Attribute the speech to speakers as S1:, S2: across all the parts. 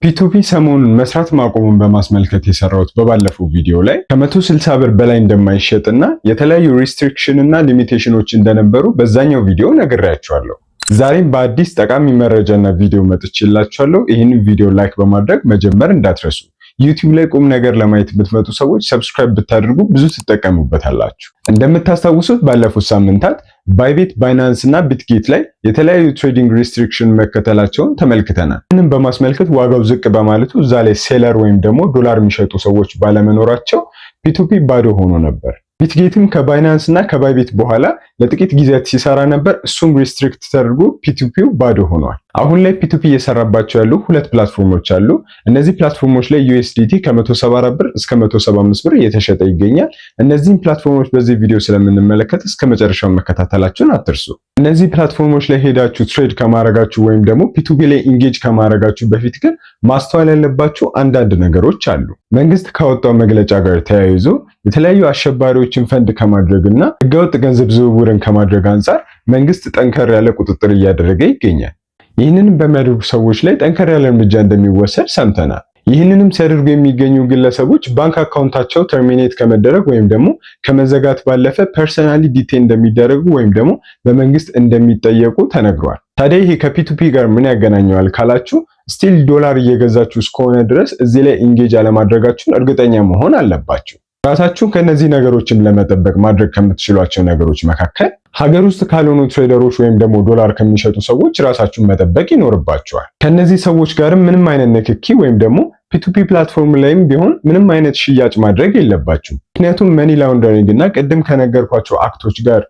S1: ፒቱፒ ሰሞኑን መስራት ማቆሙን በማስመልከት የሰራሁት በባለፈው ቪዲዮ ላይ ከ160 ብር በላይ እንደማይሸጥና የተለያዩ ሪስትሪክሽን እና ሊሚቴሽኖች እንደነበሩ በዛኛው ቪዲዮ ነግሬያችኋለሁ። ዛሬም በአዲስ ጠቃሚ መረጃና ቪዲዮ መጥቼላችኋለሁ። ይህንን ቪዲዮ ላይክ በማድረግ መጀመር እንዳትረሱ። ዩቲዩብ ላይ ቁም ነገር ለማየት የምትመጡ ሰዎች ሰብስክራይብ ብታደርጉ ብዙ ትጠቀሙበታላችሁ። እንደምታስታውሱት ባለፉት ሳምንታት ባይቢት፣ ባይናንስ እና ቢትጌት ላይ የተለያዩ ትሬዲንግ ሪስትሪክሽን መከተላቸውን ተመልክተናል። ይህንን በማስመልከት ዋጋው ዝቅ በማለቱ እዛ ላይ ሴለር ወይም ደግሞ ዶላር የሚሸጡ ሰዎች ባለመኖራቸው ፒቱፒ ባዶ ሆኖ ነበር። ቢትጌትም ከባይናንስ እና ከባይቢት በኋላ ለጥቂት ጊዜያት ሲሰራ ነበር። እሱም ሪስትሪክት ተደርጎ ፒቱፒው ባዶ ሆኗል። አሁን ላይ ፒቱፒ እየሰራባቸው ያሉ ሁለት ፕላትፎርሞች አሉ። እነዚህ ፕላትፎርሞች ላይ ዩኤስዲቲ ከ174 ብር እስከ 175 ብር እየተሸጠ ይገኛል። እነዚህን ፕላትፎርሞች በዚህ ቪዲዮ ስለምንመለከት እስከ መጨረሻው መከታተላችሁን አትርሱ። እነዚህ ፕላትፎርሞች ላይ ሄዳችሁ ትሬድ ከማድረጋችሁ ወይም ደግሞ ፒቱፒ ላይ ኢንጌጅ ከማድረጋችሁ በፊት ግን ማስተዋል ያለባችሁ አንዳንድ ነገሮች አሉ። መንግስት ካወጣው መግለጫ ጋር ተያይዞ የተለያዩ አሸባሪዎችን ፈንድ ከማድረግና ህገወጥ ገንዘብ ዝውውርን ከማድረግ አንጻር መንግስት ጠንከር ያለ ቁጥጥር እያደረገ ይገኛል። ይህንንም በሚያደርጉ ሰዎች ላይ ጠንከር ያለ እርምጃ እንደሚወሰድ ሰምተናል። ይህንንም ሲያደርጉ የሚገኙ ግለሰቦች ባንክ አካውንታቸው ተርሚኔት ከመደረግ ወይም ደግሞ ከመዘጋት ባለፈ ፐርሰናሊ ዲቴን እንደሚደረጉ ወይም ደግሞ በመንግስት እንደሚጠየቁ ተነግሯል። ታዲያ ይሄ ከፒቱፒ ጋር ምን ያገናኘዋል ካላችሁ ስቲል ዶላር እየገዛችሁ እስከሆነ ድረስ እዚህ ላይ ኢንጌጅ አለማድረጋችሁን እርግጠኛ መሆን አለባችሁ። ራሳችሁን ከነዚህ ነገሮችም ለመጠበቅ ማድረግ ከምትችሏቸው ነገሮች መካከል ሀገር ውስጥ ካልሆኑ ትሬደሮች ወይም ደግሞ ዶላር ከሚሸጡ ሰዎች ራሳችሁን መጠበቅ ይኖርባችኋል። ከነዚህ ሰዎች ጋርም ምንም አይነት ንክኪ ወይም ደግሞ ፒቱፒ ፕላትፎርም ላይም ቢሆን ምንም አይነት ሽያጭ ማድረግ የለባችሁም። ምክንያቱም መኒ ላውንደሪንግ እና ቅድም ከነገርኳቸው አክቶች ጋር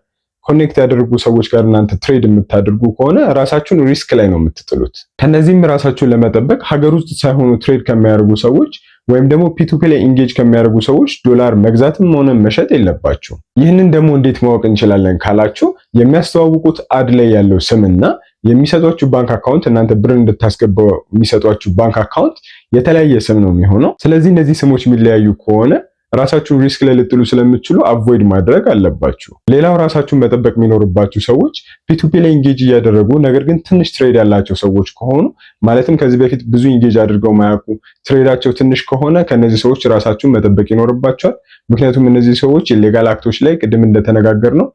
S1: ኮኔክት ያደረጉ ሰዎች ጋር እናንተ ትሬድ የምታደርጉ ከሆነ ራሳችሁን ሪስክ ላይ ነው የምትጥሉት። ከነዚህም ራሳችሁን ለመጠበቅ ሀገር ውስጥ ሳይሆኑ ትሬድ ከሚያደርጉ ሰዎች ወይም ደግሞ ፒቱፒ ላይ ኢንጌጅ ከሚያደርጉ ሰዎች ዶላር መግዛትም ሆነ መሸጥ የለባችሁ። ይህንን ደግሞ እንዴት ማወቅ እንችላለን ካላችሁ የሚያስተዋውቁት አድ ላይ ያለው ስምና የሚሰጧችሁ ባንክ አካውንት እናንተ ብር እንድታስገባው የሚሰጧችሁ ባንክ አካውንት የተለያየ ስም ነው የሚሆነው። ስለዚህ እነዚህ ስሞች የሚለያዩ ከሆነ ራሳችሁን ሪስክ ላይ ልጥሉ ስለምትችሉ አቮይድ ማድረግ አለባችሁ። ሌላው ራሳችሁን መጠበቅ የሚኖርባችሁ ሰዎች ፒቱፒ ላይ ኢንጌጅ እያደረጉ ነገር ግን ትንሽ ትሬድ ያላቸው ሰዎች ከሆኑ ማለትም ከዚህ በፊት ብዙ ኢንጌጅ አድርገው ማያውቁ ትሬዳቸው ትንሽ ከሆነ ከነዚህ ሰዎች ራሳችሁን መጠበቅ ይኖርባችኋል። ምክንያቱም እነዚህ ሰዎች ኢሌጋል አክቶች ላይ ቅድም እንደተነጋገርነው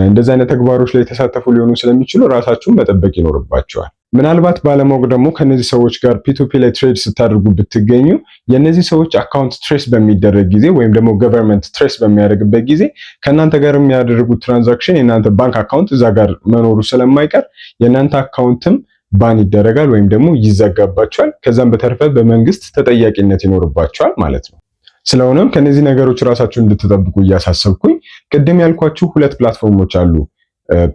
S1: እንደዚህ አይነት ተግባሮች ላይ የተሳተፉ ሊሆኑ ስለሚችሉ ራሳችሁን መጠበቅ ይኖርባችኋል። ምናልባት ባለማወቅ ደግሞ ከነዚህ ሰዎች ጋር ፒቱፒ ላይ ትሬድ ስታደርጉ ብትገኙ የነዚህ ሰዎች አካውንት ትሬስ በሚደረግ ጊዜ ወይም ደግሞ ገቨርንመንት ትሬስ በሚያደርግበት ጊዜ ከእናንተ ጋር የሚያደርጉት ትራንዛክሽን የእናንተ ባንክ አካውንት እዛ ጋር መኖሩ ስለማይቀር የእናንተ አካውንትም ባን ይደረጋል ወይም ደግሞ ይዘጋባቸዋል። ከዛም በተረፈ በመንግስት ተጠያቂነት ይኖርባቸዋል ማለት ነው። ስለሆነም ከነዚህ ነገሮች ራሳችሁን እንድትጠብቁ እያሳሰብኩኝ ቅድም ያልኳችሁ ሁለት ፕላትፎርሞች አሉ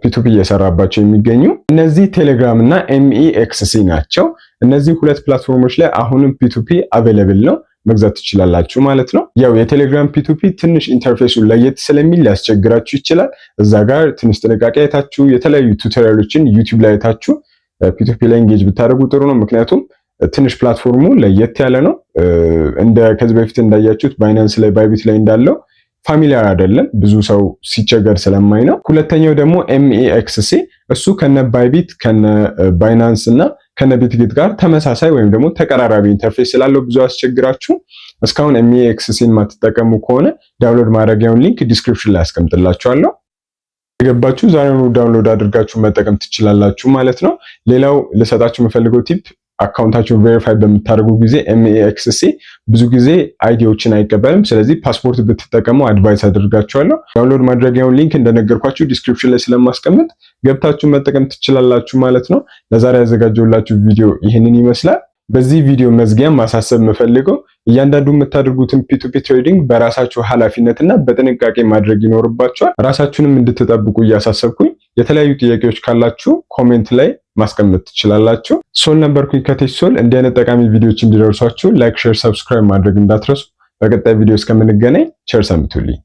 S1: ፒቱፒ እየሰራባቸው የሚገኙ እነዚህ ቴሌግራም እና ኤምኢኤክስሲ ናቸው። እነዚህ ሁለት ፕላትፎርሞች ላይ አሁንም ፒቱፒ አቬለብል ነው፣ መግዛት ትችላላችሁ ማለት ነው። ያው የቴሌግራም ፒቱፒ ትንሽ ኢንተርፌሱን ለየት ስለሚል ሊያስቸግራችሁ ይችላል። እዛ ጋር ትንሽ ጥንቃቄ አይታችሁ የተለያዩ ቱቶሪያሎችን ዩቲዩብ ላይ አይታችሁ ፒቱፒ ላይ ኢንጌጅ ብታደርጉ ጥሩ ነው። ምክንያቱም ትንሽ ፕላትፎርሙ ለየት ያለ ነው። እንደ ከዚህ በፊት እንዳያችሁት ባይናንስ ላይ ባይቢት ላይ እንዳለው ፋሚሊያር አይደለም፣ ብዙ ሰው ሲቸገር ስለማይ ነው። ሁለተኛው ደግሞ ኤምኢኤክስሲ እሱ ከነ ባይቢት ከነ ባይናንስ እና ከነ ቢትጌት ጋር ተመሳሳይ ወይም ደግሞ ተቀራራቢ ኢንተርፌስ ስላለው ብዙ አስቸግራችሁ። እስካሁን ኤምኢኤክስሲን ማትጠቀሙ ከሆነ ዳውንሎድ ማድረጊያውን ሊንክ ዲስክሪፕሽን ላይ አስቀምጥላችኋለሁ። የገባችሁ ዛሬውኑ ዳውንሎድ አድርጋችሁ መጠቀም ትችላላችሁ ማለት ነው። ሌላው ልሰጣችሁ የምፈልገው ቲፕ አካውንታችሁን ቬሪፋይ በምታደርጉ ጊዜ ኤምኢኤክስሲ ብዙ ጊዜ አይዲዎችን አይቀበልም። ስለዚህ ፓስፖርት ብትጠቀሙ አድቫይስ አድርጋችኋለሁ። ዳውንሎድ ማድረጊያውን ሊንክ እንደነገርኳችሁ ዲስክሪፕሽን ላይ ስለማስቀምጥ ገብታችሁ መጠቀም ትችላላችሁ ማለት ነው። ለዛሬ ያዘጋጀሁላችሁ ቪዲዮ ይህንን ይመስላል። በዚህ ቪዲዮ መዝጊያ ማሳሰብ የምፈልገው እያንዳንዱ የምታደርጉትን ፒቱፒ ትሬዲንግ በራሳችሁ ኃላፊነትና በጥንቃቄ ማድረግ ይኖርባችኋል። ራሳችሁንም እንድትጠብቁ እያሳሰብኩኝ የተለያዩ ጥያቄዎች ካላችሁ ኮሜንት ላይ ማስቀመጥ ትችላላችሁ። ሶል ነበርኩኝ ከቴች ሶል። እንዲህ አይነት ጠቃሚ ቪዲዮዎች እንዲደርሷችሁ ላይክ፣ ሼር፣ ሰብስክራይብ ማድረግ እንዳትረሱ። በቀጣይ ቪዲዮ እስከምንገናኝ ቸር ሰንብቱልኝ።